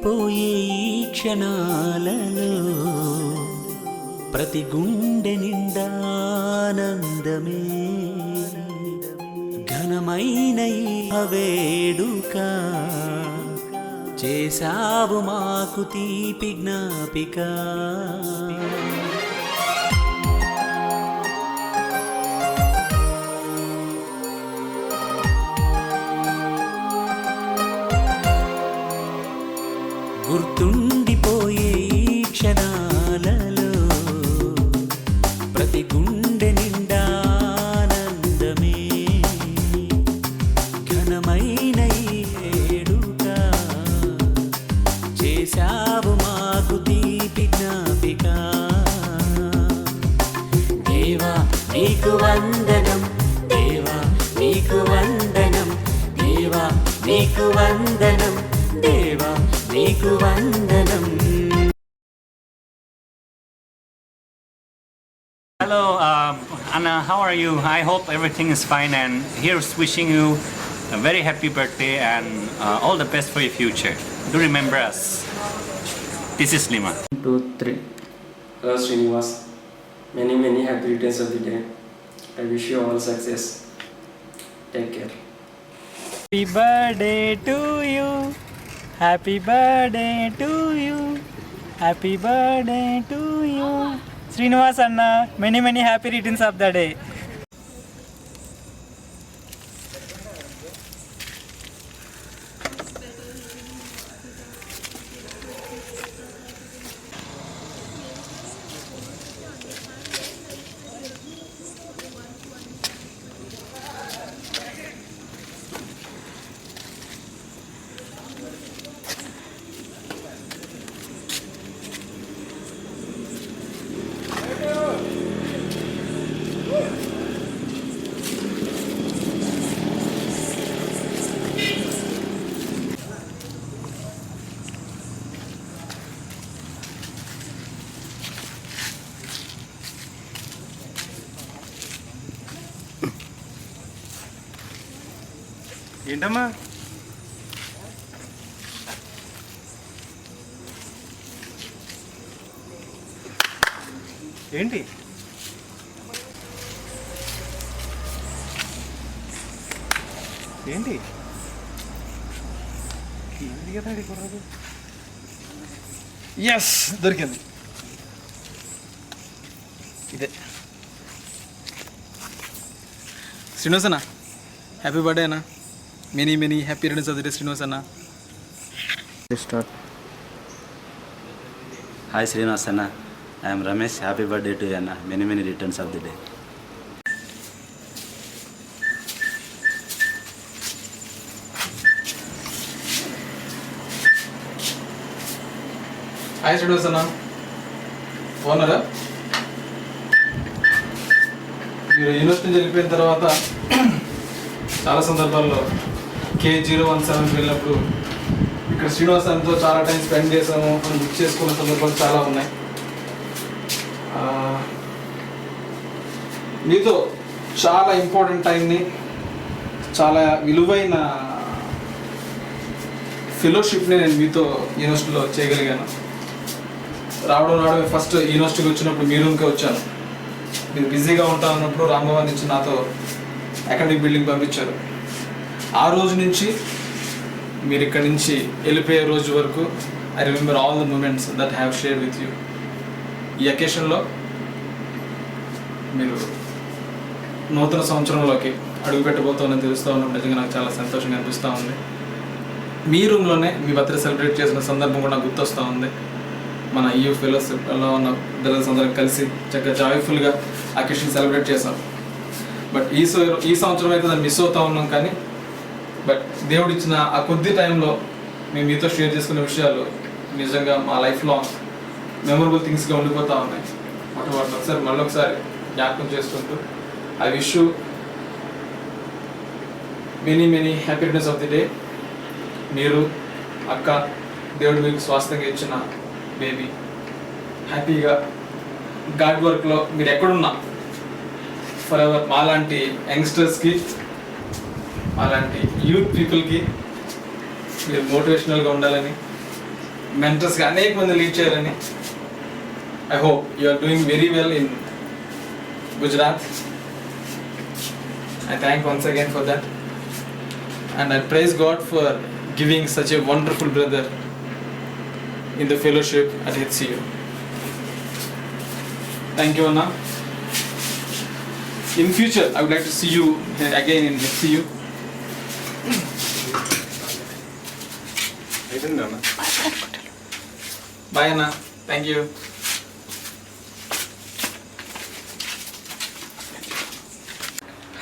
గుర్తుండిపోయే ఈ క్షణాలలో ప్రతి గుండె నిండా ఆనందమే ఘనమైన ఈ వేడుక చేసావు మాకు తీపి జ్ఞాపిక గుర్తుండిపోయే ఈ క్షణాలలో ప్రతి గుండె నిండా ఆనందమే ఘనమైన ఈ వేడుక చేసావు మాకు తీపి జ్ఞాపిక దేవా నీకు వందనం దేవా నీకు వందనం దేవా నీకు వందనం దేవా నీకు వందనం. Hello, Anna, how are you? I hope everything is fine, and here's wishing you a very happy birthday and all the best for your future. Do remember us. This is Lima. 1, 2, 3. Hello Srinivas, many happy returns of the day. I wish you all success. Take care. Happy birthday to you. Happy birthday to you. Happy birthday to you. Srinivas Anna, many happy returns of the day. ఏంటమ్మా ఏంటి ఏంటి ఏంటి కదా కుర్రదు yes దొరికింది ఇదే శ్రీనివాస్ అన్న happy birthday అన్న many happy returns of the day Srinivas Anna. Start. Hi Srinivas Anna, I am Ramesh. Happy birthday to you Anna. Many returns of the day. Hi Srinivas Anna. ఓనరా మీరు university నుంచి వెళ్ళిపోయిన తర్వాత చాలా సందర్భాల్లో K017 వెళ్ళినప్పుడు ఇక్కడ శ్రీనివాస్ అన్నతో చాలా టైం స్పెండ్ చేసాము అని బుక్ చేసుకున్న సందర్భాలు చాలా ఉన్నాయి. మీతో చాలా ఇంపార్టెంట్ టైంని చాలా విలువైన ఫెలోషిప్ని నేను మీతో యూనివర్సిటీలో చేయగలిగాను. రావడమే ఫస్ట్ యూనివర్సిటీకి వచ్చినప్పుడు మీ రూమ్కే వచ్చాను. మీరు బిజీగా ఉంటా ఉన్నప్పుడు రామభవన్ నుంచి నాతో అకాడమిక్ బిల్డింగ్ పంపించారు. ఆ రోజు నుంచి మీరు ఇక్కడి నుంచి వెళ్ళిపోయే రోజు వరకు I remember all the moments that have share with you. ఈ అకేషన్లో మీరు నూతన సంవత్సరంలోకి అడుగు పెట్టబోతామని తెలుస్తూ ఉన్నప్పుడు నిజంగా నాకు చాలా సంతోషంగా అనిపిస్తూ ఉంది. మీ రూమ్లోనే మీ బర్త్డే సెలబ్రేట్ చేసిన సందర్భం కూడా నాకు గుర్తొస్తూ ఉంది. మన EU ఫెలోషిప్లో ఉన్న బ్రదర్స్ అందరం కలిసి చక్కగా జాయ్ఫుల్గా అకేషన్ సెలబ్రేట్ చేసాం. బట్ ఈ సంవత్సరం అయితే దాన్ని మిస్ అవుతూ ఉన్నాం. కానీ బట్ దేవుడు ఇచ్చిన ఆ కొద్ది టైంలో మేము మీతో షేర్ చేసుకునే విషయాలు నిజంగా మా లైఫ్లో మెమొరబుల్ థింగ్స్గా ఉండిపోతూ ఉన్నాయి. ఒకసారి మళ్ళొకసారి జ్ఞాపకం చేసుకుంటూ I wish you many happy returns of the day. మీరు అక్క దేవుడు మీకు స్వాస్థ్యంగా ఇచ్చిన బేబీ హ్యాపీగా గాడ్ వర్క్లో మీరు ఎక్కడున్నా ఫర్ ఎవర్ మాలాంటి యంగ్స్టర్స్కి అలాంటి యూత్ పీపుల్కి మీరు మోటివేషనల్గా ఉండాలని మెంటర్స్గా అనేక మంది లీడ్ చేయాలని. I hope you are doing very well in Gujarat. I thank once again for that, and I praise God for giving such a wonderful brother in the fellowship at HCU. Thank you, Anna. In future, I would like to see you again in HCU. Bye, Anna. Thank you.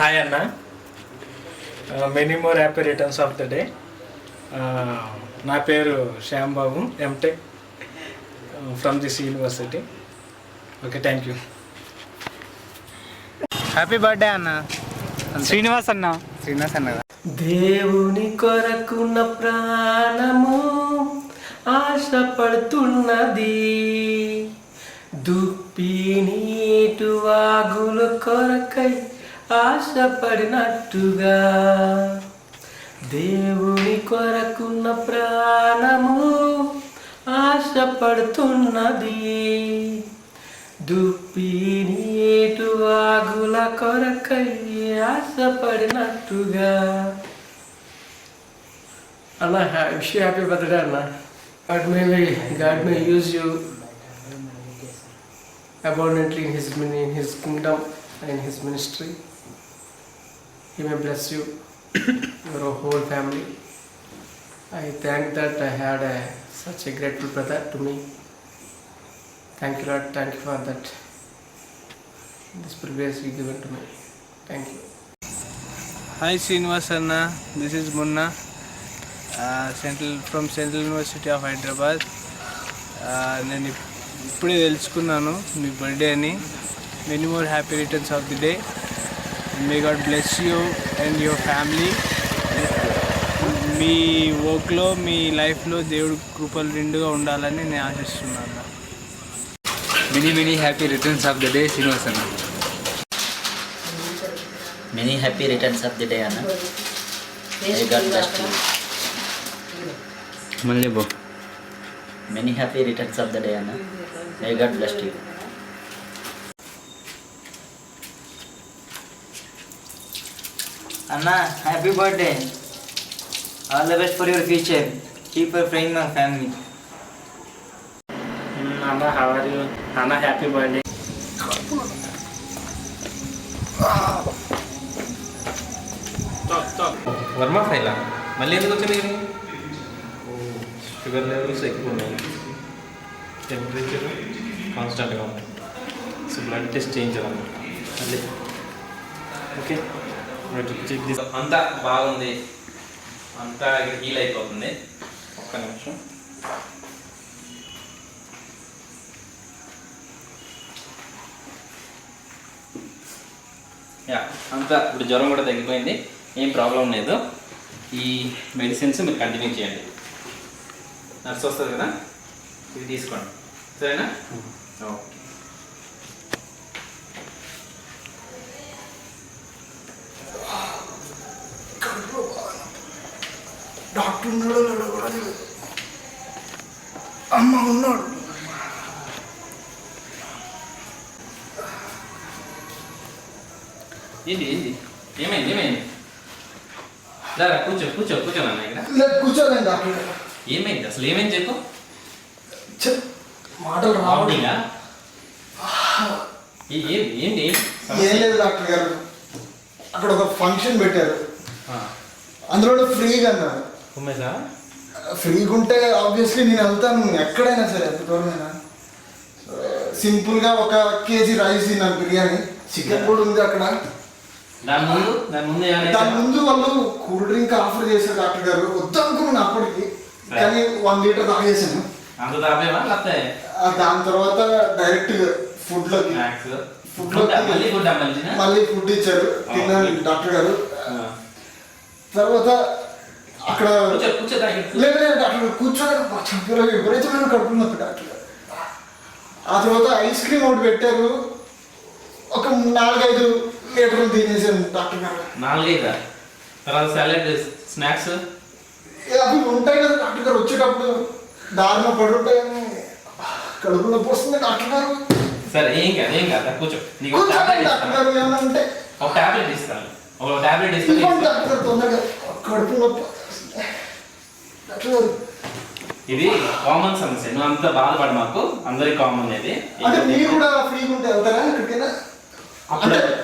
Hi అన్న, many more happy returns of the day. నా పేరు Shyam Babu, M Tech from this university. Okay, thank you. Happy birthday అన్న. శ్రీనివాస్ అన్న. శ్రీనివాస్ అన్న. దేవుని కొరకున్న ప్రాణము ఆశపడుతున్నది, దుప్పి నీటు వాగుల కొరకై ఆశపడినట్టుగా. దేవుని కొరకున్న ప్రాణము ఆశపడుతున్నది, దుప్పి నీటు వాగుల కొరకై ఆశపడినట్టుగా. అన్న, విష్ యూ హ్యాపీ బర్త్డే అన్న. God may use you abundantly in his kingdom and in his ministry. He may bless you, your whole family. I thank that I had such a grateful brother to me. Thank you, Lord. Thank you for that. This privilege you given to me. Thank you. Hi Srinivas Anna, this is Munna, from Central University of Hyderabad. నేను ఇప్పుడే తెలుసుకున్నాను మీ birthday అని. Many more happy returns of the day. May God bless you and your family. మీ వర్క్లో, మీ లైఫ్లో దేవుడు కృపలు నిండుగా ఉండాలని నేను ఆశిస్తున్నాను. Many happy returns of the day, Srinivas Anna. Many happy returns of the day, Anna. May God bless you. Mallibo. Many happy returns of the day, Anna. May God bless you. Anna, happy birthday. All the best for your future. Keep praying my family. Anna, how are you? Anna, happy birthday. Varma ఫైలా మళ్ళీ ఎందుకు వచ్చినాయి? Sugar levels ఎక్కువ ఉన్నాయి, temperature కాన్స్టెంట్గా ఉంది. So blood test చేయించాలన్నమాట మళ్ళీ. Okay, check చేసి అంతా బాగుంది, అంతా హీల్ అయిపోతుంది. ఒక్క నిమిషం. యా, అంతా ఇప్పుడు జ్వరం కూడా తగ్గిపోయింది, ఏం ప్రాబ్లం లేదు. ఈ మెడిసిన్స్ మీరు కంటిన్యూ చేయండి. నర్స్ వస్తుంది కదా, ఇది తీసుకోండి, సరేనా? ఓకే. డాక్టర్ ఉన్నాడు, అమ్మ ఉన్నాడు. ఏంటి ఏంటి ఏమైంది ఏమైంది? దారా కూర్చో కూర్చో కూర్చోనన్నా ఇక్కడ. కూర్చోలేండి డాక్టర్. ఏమైంది అసలు, ఏమైంది చెప్పు. మాటలు రావడం. ఏంటి? ఏం లేదు డాక్టర్ గారు, అక్కడ ఒక ఫంక్షన్ పెట్టారు, అందులో ఫ్రీగా అన్నారు. ఉమ్మేసా? ఫ్రీగా ఉంటే ఆబ్వియస్లీ నేను వెళ్తాను ఎక్కడైనా సరే, ఎంత దూరమైనా. సింపుల్గా ఒక కేజీ రైస్ తిన్నాను, బిర్యానీ, చికెన్ కూడా ఉంది అక్కడ. దాని ముందు వాళ్ళు కూల్ డ్రింక్ ఆఫర్ చేశారు డాక్టర్ గారు. వద్దనుకున్నాను అప్పటికి, కానీ 1 లీటర్ తాగేసాను. దాని తర్వాత డైరెక్ట్ ఫుడ్లోకి మళ్ళీ ఫుడ్ ఇచ్చారు, తిన్నాను డాక్టర్ గారు. తర్వాత అక్కడ లేదు డాక్టర్ గారు కూర్చోలేదు, విపరీతమైన కడుపు నొప్పి డాక్టర్ గారు. ఆ తర్వాత ఐస్ క్రీమ్ ఒకటి పెట్టారు, ఒక 4-5 లీటర్లు తినేసాను డాక్టర్ గారు. 4-5 తర్వాత సాలడ్ స్నాక్స్ అవి ఉంటాయి కదా డాక్టర్ గారు వచ్చేటప్పుడు. దారిలో పడుంటాయని కడుపు నొప్పి వస్తుంది డాక్టర్ గారు. సరే ఏం కాదు కూర్చో. నీకు కూర్చోండి డాక్టర్ గారు, ఏమన్నా ఉంటే ఒక టాబ్లెట్ ఇస్తాను. ఇవ్వండి డాక్టర్ గారు తొందరగా, కడుపు నొప్పి. డాక్టర్ గారు ఇది కామన్ సమస్య, నువ్వు అంత బాధపడ మాకు, అందరికి కామన్ ఇది. అంటే మీరు కూడా ఫ్రీగా ఉంటే వెళ్తారా ఎక్కడికైనా?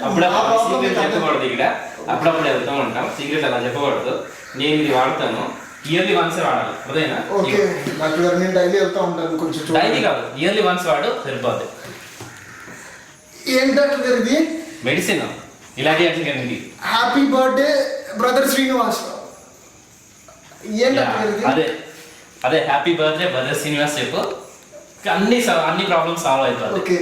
అప్పుడప్పుడు సీక్రెట్ చెప్పకూడదు ఇక్కడ, అప్పుడప్పుడు వెళ్తూ ఉంటాం. సీక్రెట్ అలా చెప్పకూడదు. నేను ఇది వాడతాను, ఇయర్లీ వన్స్ వాడాలి. అదేనా? ఓకే డాక్టర్ గారు, నేను డైలీ వెళ్తా ఉంటాను. కొంచెం డైలీ కాదు, ఇయర్లీ వన్స్ వాడు సరిపోద్ది. ఏం డాక్టర్ గారు ఇది? మెడిసిన్ ఇలాంటి వాటికి. Happy birthday brother Srinivas. ఏం డాక్టర్ గారు ఇది? అదే హ్యాపీ బర్త్డే బ్రదర్ శ్రీనివాస్ చెప్పు, అన్ని ప్రాబ్లమ్స్ సాల్వ్ అయిపోతాయి. Okay,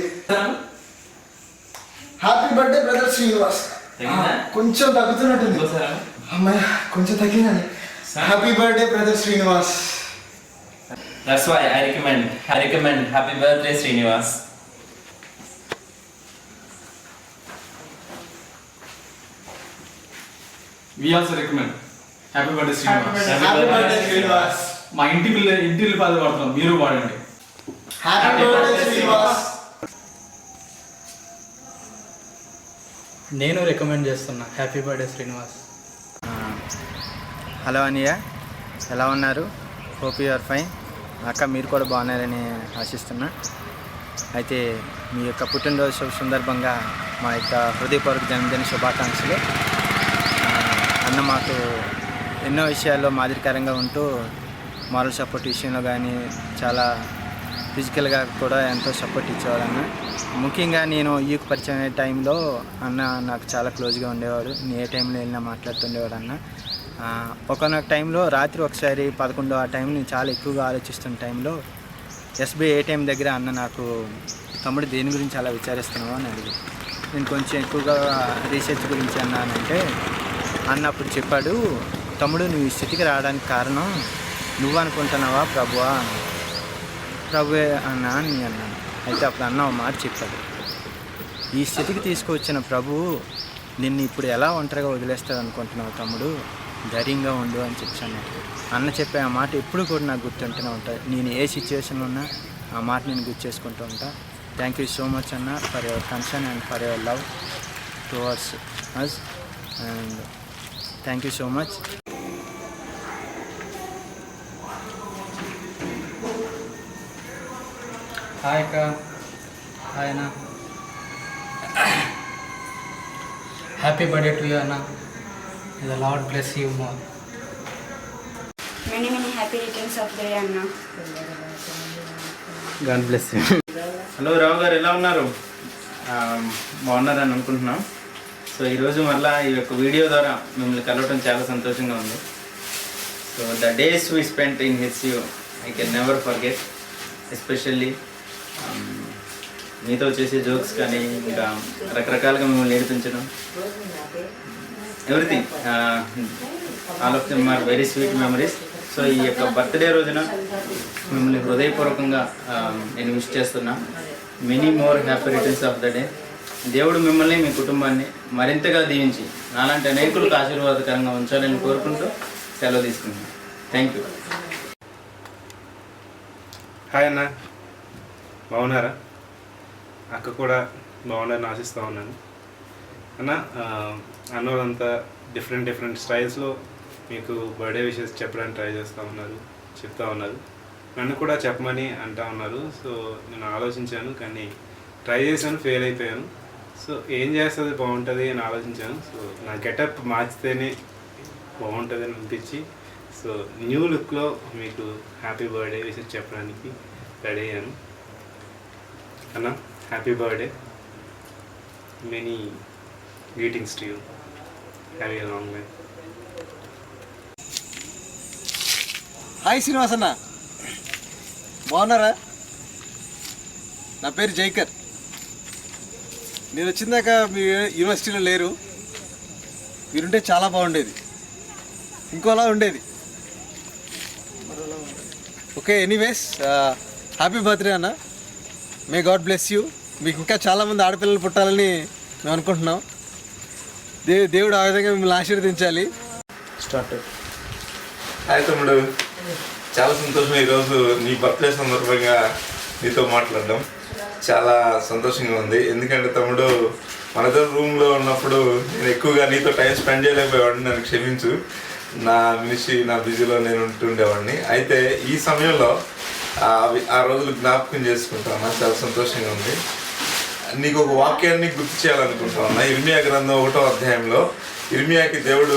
happy birthday brother Srinivas. కొంచెం తగ్గుతున్నట్టుంది. అమ్మాయి కొంచెం తగ్గిందండి. Happy birthday brother Srinivas. That's why I recommend happy birthday Srinivas. We also recommend happy birthday Srinivas. Happy birthday Srinivas. మా ఇంటి పాద వాడుతున్నాం, మీరు వాడండి. Happy birthday Srinivas. నేను రికమెండ్ చేస్తున్నా హ్యాపీ బర్త్డే శ్రీనివాస్. హలో అనియ, ఎలా ఉన్నారు? Hope you are fine. అక్క మీరు కూడా బాగున్నారని ఆశిస్తున్నా. అయితే మీ యొక్క పుట్టినరోజు శుభ సందర్భంగా మా యొక్క హృదయపూర్వక జన్మదిన శుభాకాంక్షలు. అన్న మాకు ఎన్నో విషయాల్లో మాదిరికరంగా ఉంటూ మారల్ సపోర్ట్ విషయంలో కానీ చాలా ఫిజికల్గా కూడా ఎంతో సపోర్ట్ ఇచ్చేవాడు అన్న. ముఖ్యంగా నేను ఈకు పరిచయం అయ్యే టైంలో అన్న నాకు చాలా క్లోజ్గా ఉండేవాడు. నేను ఏ టైంలో వెళ్ళినా మాట్లాడుతుండేవాడు అన్న. ఒకనొక టైంలో రాత్రి ఒకసారి 11 ఆ టైం నేను చాలా ఎక్కువగా ఆలోచిస్తున్న టైంలో ఎస్బీఐ ఏటీఎం దగ్గర అన్న నాకు తమ్ముడు దేని గురించి అలా విచారిస్తున్నావు అని అడిగి, నేను కొంచెం ఎక్కువగా రీసెర్చ్ గురించి అన్నానంటే అన్న అప్పుడు చెప్పాడు, తమ్ముడు నువ్వు ఈ స్థితికి రావడానికి కారణం నువ్వు అనుకుంటున్నావా ప్రభువా? ప్రభువే అన్నా అని అన్నాను. అయితే అప్పుడు అన్న ఒక మాట చెప్పాడు, ఈ స్థితికి తీసుకువచ్చిన ప్రభువు నిన్ను ఇప్పుడు ఎలా ఒంటరిగా వదిలేస్తాడు అనుకుంటున్నావు తమ్ముడు, ధైర్యంగా ఉండు అని చెప్పాను. అన్న చెప్పే ఆ మాట ఎప్పుడు కూడా నాకు గుర్తుంటూనే ఉంటుంది. నేను ఏ సిచ్యువేషన్లో ఉన్నా ఆ మాట నేను గుర్తు చేసుకుంటూ ఉంటా. థ్యాంక్ యూ సో మచ్ అన్న for your concern and for your love towards us, and thank you so much. Hi అక్క. హాయ్ అన్న. హ్యాపీ బర్త్డే టు యూ అన్న. The Lord bless you more. Many happy returns of the day, Anna. God bless you. Hello Rao garu, ఎలా ఉన్నారు? బాగున్నారని అనుకుంటున్నాం. So ఈరోజు మళ్ళీ ఈ యొక్క వీడియో ద్వారా మిమ్మల్ని కలవటం చాలా సంతోషంగా ఉంది. So the days we spent in HCU I can never forget. Especially మీతో చేసే జోక్స్ కానీ ఇంకా రకరకాలుగా మిమ్మల్ని నేర్పించడం, everything, all of them are very sweet memories. So ఈ యొక్క బర్త్డే రోజున మిమ్మల్ని హృదయపూర్వకంగా నేను విష్ చేస్తున్నా. Many more happy returns of the day. దేవుడు మిమ్మల్ని మీ కుటుంబాన్ని మరింతగా దీవించి నాలాంటి అనేకులకు ఆశీర్వాదకరంగా ఉంచాలని కోరుకుంటూ సెలవు తీసుకుంటున్నాను. Thank you. హాయ్ అన్న, బాగున్నారా? అక్క కూడా బాగుండాలని ఆశిస్తూ ఉన్నాను. అన్న, అన్నోళ్ళంతా డిఫరెంట్ స్టైల్స్లో మీకు బర్త్డే విషెస్ చెప్పడానికి ట్రై చెప్తా ఉన్నారు. నన్ను కూడా చెప్పమని అంటా ఉన్నారు. సో నేను ఆలోచించాను, కానీ ట్రై చేశాను, ఫెయిల్ అయిపోయాను. సో ఏం చేస్తుంది బాగుంటుంది అని ఆలోచించాను. సో నా గెటప్ మార్చితేనే బాగుంటుంది అని అనిపించి సో న్యూ లుక్లో మీకు హ్యాపీ బర్త్డే విషెస్ చెప్పడానికి రెడీ అయ్యాను. అన్న, happy birthday. Many greetings to you. Have a long life. Hi Srinivas అన్న, బాగున్నారా? నా పేరు జైకర్. నేను వచ్చిందాక మీ యూనివర్సిటీలో లేరు. మీరుంటే చాలా బాగుండేది, ఇంకోలా ఉండేది. ఓకే, ఎనీవేస్ హ్యాపీ బర్త్డే అన్న. మే గాడ్ బ్లెస్ యూ. మీకు ఇంకా చాలామంది ఆడపిల్లలు పుట్టాలని మేము అనుకుంటున్నాం. దేవుడు ఆ విధంగా మిమ్మల్ని ఆశీర్వదించాలి. స్టార్ట్. హాయ్ తమ్ముడు, చాలా సంతోషం ఈరోజు నీ బర్త్డే సందర్భంగా నీతో మాట్లాడడం చాలా సంతోషంగా ఉంది. ఎందుకంటే తమ్ముడు మన ఇద్దరు రూమ్లో ఉన్నప్పుడు నేను ఎక్కువగా నీతో టైం స్పెండ్ చేయలేకపోయేవాడిని, నన్ను క్షమించు. నా మినిస్ట్రీ నా బిజీలో నేను ఉంటుండేవాడిని. అయితే ఈ సమయంలో ఆ రోజులు జ్ఞాపకం చేసుకుంటాను, చాలా సంతోషంగా ఉంది. నీకు ఒక వాక్యాన్ని గుర్తు చేయాలనుకుంటా ఉన్నా. ఇర్మియా గ్రంథం 1వ అధ్యాయంలో ఇర్మియాకి దేవుడు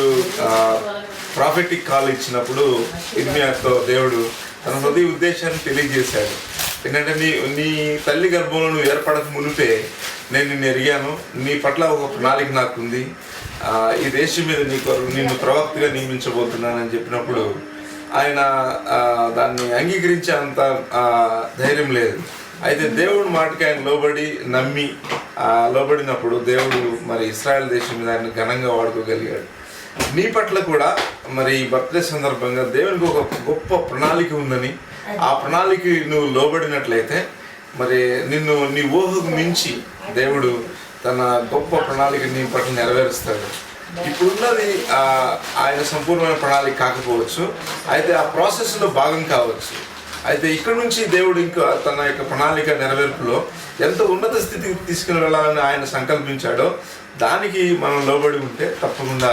ప్రాఫెటిక్ కాల్ ఇచ్చినప్పుడు ఇర్మియాతో దేవుడు తన హృదయ ఉద్దేశాన్ని తెలియజేశాడు. ఎందుకంటే నీ తల్లి గర్భంలో నువ్వు ఏర్పడక మునిపే నేను నిన్ను ఎరిగాను, నీ పట్ల ఒక ప్రణాళిక నాకుంది, ఈ దేశం మీద నిన్ను ప్రవక్తగా నియమించబోతున్నానని చెప్పినప్పుడు ఆయన దాన్ని అంగీకరించే అంత ధైర్యం లేదు. అయితే దేవుడి మాటకి ఆయన లోబడి నమ్మి లోబడినప్పుడు దేవుడు మరి ఇశ్రాయేల్ దేశం మీద ఆయన ఘనంగా వాడుకోగలిగాడు. నీ పట్ల కూడా మరి ఈ బర్త్డే సందర్భంగా దేవునికి ఒక గొప్ప ప్రణాళిక ఉందని, ఆ ప్రణాళిక నువ్వు లోబడినట్లయితే మరి నిన్ను నీ ఊహకు మించి దేవుడు తన గొప్ప ప్రణాళిక నీ పట్ల నెరవేరుస్తాడు. ఇప్పుడున్నది ఆయన సంపూర్ణమైన ప్రణాళిక కాకపోవచ్చు, అయితే ఆ ప్రాసెస్లో భాగం కావచ్చు. అయితే ఇక్కడ నుంచి దేవుడు ఇంకా తన యొక్క ప్రణాళిక నెరవేర్పులో ఎంత ఉన్నత స్థితికి తీసుకుని వెళ్ళాలని ఆయన సంకల్పించాడో దానికి మనం లోబడి ఉంటే తప్పకుండా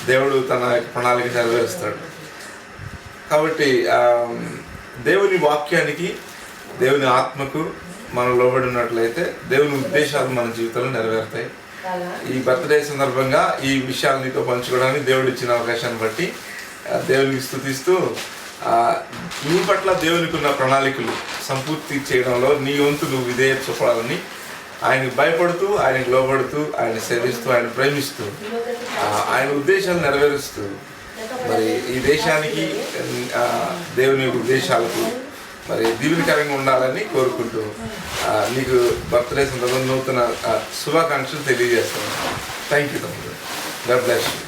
దేవుడు తన యొక్క ప్రణాళిక నెరవేరుస్తాడు. కాబట్టి దేవుని వాక్యానికి, దేవుని ఆత్మకు మనం లోబడి ఉన్నట్లయితే దేవుని ఉద్దేశాలు మన జీవితంలో నెరవేరుతాయి. ఈ బర్త్డే సందర్భంగా ఈ విషయాలు నీతో పంచుకోవడానికి దేవుడు ఇచ్చిన అవకాశాన్ని బట్టి దేవునికి స్తుతిస్తూ నీ పట్ల దేవునికి ఉన్న ప్రణాళికలు సంపూర్తి చేయడంలో నీ వంతు నువ్వు విధేయత చూపాలని ఆయనకు భయపడుతూ, ఆయనకు లోబడుతూ, ఆయన సేవిస్తూ, ఆయన ప్రేమిస్తూ, ఆయన ఉద్దేశాలు నెరవేరుస్తూ మరి ఈ దేశానికి దేవుని యొక్క ఉద్దేశాలకు మరి దీవెనకరంగా ఉండాలని కోరుకుంటూ నీకు బర్త్డే సందర్భంగా నూతన శుభాకాంక్షలు తెలియజేస్తాను. థ్యాంక్ యూ తమ్ముడు. God bless you.